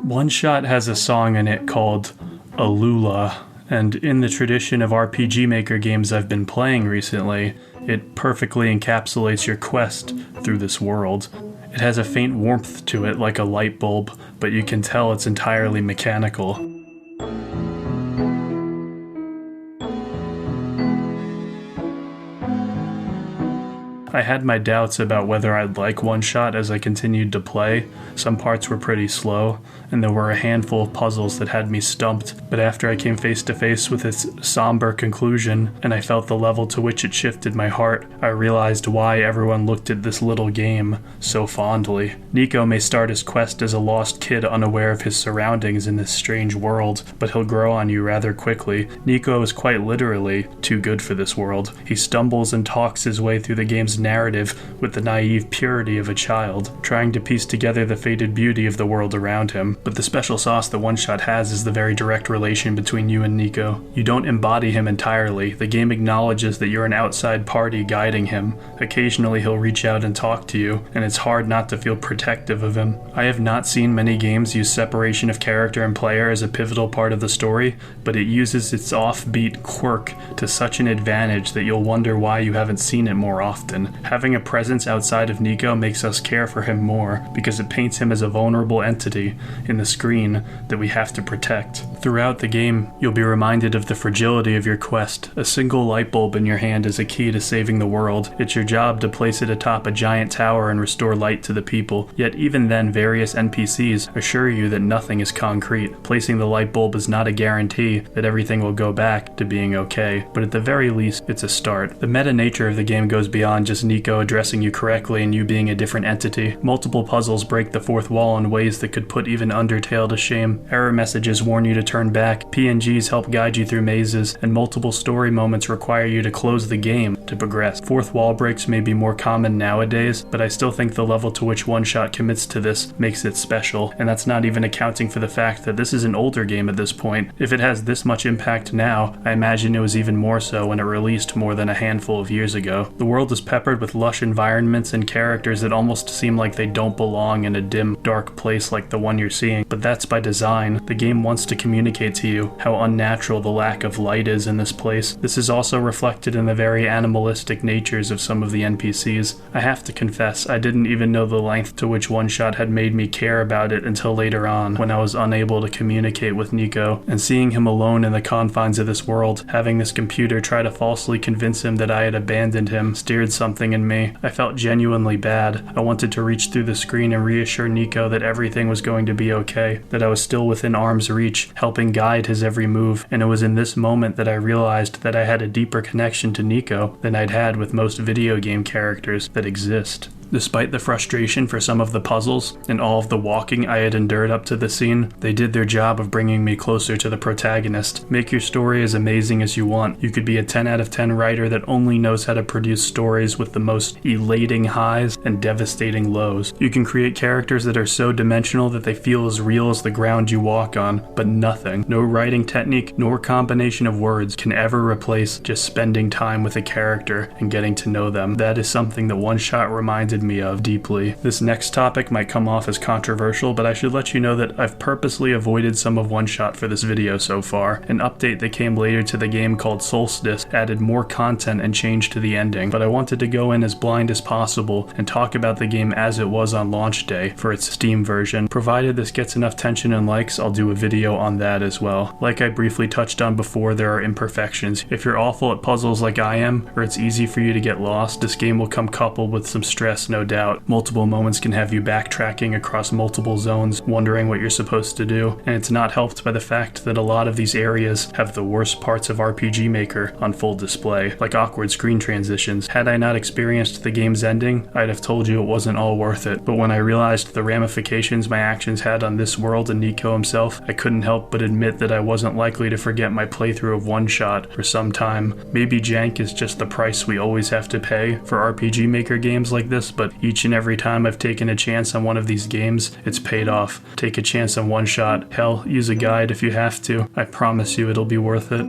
OneShot has a song in it called Alula, and in the tradition of RPG Maker games I've been playing recently, it perfectly encapsulates your quest through this world. It has a faint warmth to it like a light bulb, but you can tell it's entirely mechanical. I had my doubts about whether I'd like OneShot as I continued to play. Some parts were pretty slow, and there were a handful of puzzles that had me stumped, but after I came face to face with its somber conclusion, and I felt the level to which it shifted my heart, I realized why everyone looked at this little game so fondly. Niko may start his quest as a lost kid unaware of his surroundings in this strange world, but he'll grow on you rather quickly. Niko is quite literally too good for this world. He stumbles and talks his way through the game's narrative with the naive purity of a child, trying to piece together the faded beauty of the world around him. But the special sauce that OneShot has is the very direct relation between you and Niko. You don't embody him entirely. The game acknowledges that you're an outside party guiding him. Occasionally he'll reach out and talk to you, and it's hard not to feel protective of him. I have not seen many games use separation of character and player as a pivotal part of the story, but it uses its offbeat quirk to such an advantage that you'll wonder why you haven't seen it more often. Having a presence outside of Niko makes us care for him more, because it paints him as a vulnerable entity in the screen that we have to protect. Throughout the game, you'll be reminded of the fragility of your quest. A single light bulb in your hand is a key to saving the world. It's your job to place it atop a giant tower and restore light to the people. Yet even then, various NPCs assure you that nothing is concrete. Placing the light bulb is not a guarantee that everything will go back to being okay, but at the very least, it's a start. The meta nature of the game goes beyond just Niko addressing you correctly and you being a different entity. Multiple puzzles break the fourth wall in ways that could put even Undertale to shame. Error messages warn you to turn back, PNGs help guide you through mazes, and multiple story moments require you to close the game to progress. Fourth wall breaks may be more common nowadays, but I still think the level to which OneShot commits to this makes it special, and that's not even accounting for the fact that this is an older game at this point. If it has this much impact now, I imagine it was even more so when it released more than a handful of years ago. The world is peppered with lush environments and characters that almost seem like they don't belong in a dim, dark place like the one you're seeing, but that's by design. The game wants to communicate to you how unnatural the lack of light is in this place. This is also reflected in the very animalistic natures of some of the NPCs. I have to confess, I didn't even know the length to which OneShot had made me care about it until later on, when I was unable to communicate with Niko, and seeing him alone in the confines of this world, having this computer try to falsely convince him that I had abandoned him, stirred something in me. I felt genuinely bad. I wanted to reach through the screen and reassure Niko that everything was going to be okay, that I was still within arm's reach, helping guide his every move, and it was in this moment that I realized that I had a deeper connection to Niko than I'd had with most video game characters that exist. Despite the frustration for some of the puzzles and all of the walking I had endured up to the scene, they did their job of bringing me closer to the protagonist. Make your story as amazing as you want. You could be a 10 out of 10 writer that only knows how to produce stories with the most elating highs and devastating lows. You can create characters that are so dimensional that they feel as real as the ground you walk on, but nothing, no writing technique nor combination of words can ever replace just spending time with a character and getting to know them. That is something that OneShot reminded me of deeply. This next topic might come off as controversial, but I should let you know that I've purposely avoided some of OneShot for this video so far. An update that came later to the game called Solstice added more content and changed to the ending, but I wanted to go in as blind as possible and talk about the game as it was on launch day for its Steam version. Provided this gets enough attention and likes, I'll do a video on that as well. Like I briefly touched on before, there are imperfections. If you're awful at puzzles like I am, or it's easy for you to get lost, this game will come coupled with some stress, no doubt. Multiple moments can have you backtracking across multiple zones, wondering what you're supposed to do, and it's not helped by the fact that a lot of these areas have the worst parts of RPG Maker on full display, like awkward screen transitions. Had I not experienced the game's ending, I'd have told you it wasn't all worth it, but when I realized the ramifications my actions had on this world and Niko himself, I couldn't help but admit that I wasn't likely to forget my playthrough of OneShot for some time. Maybe jank is just the price we always have to pay for RPG Maker games like this, but each and every time I've taken a chance on one of these games, it's paid off. Take a chance on OneShot. Hell, use a guide if you have to. I promise you it'll be worth it.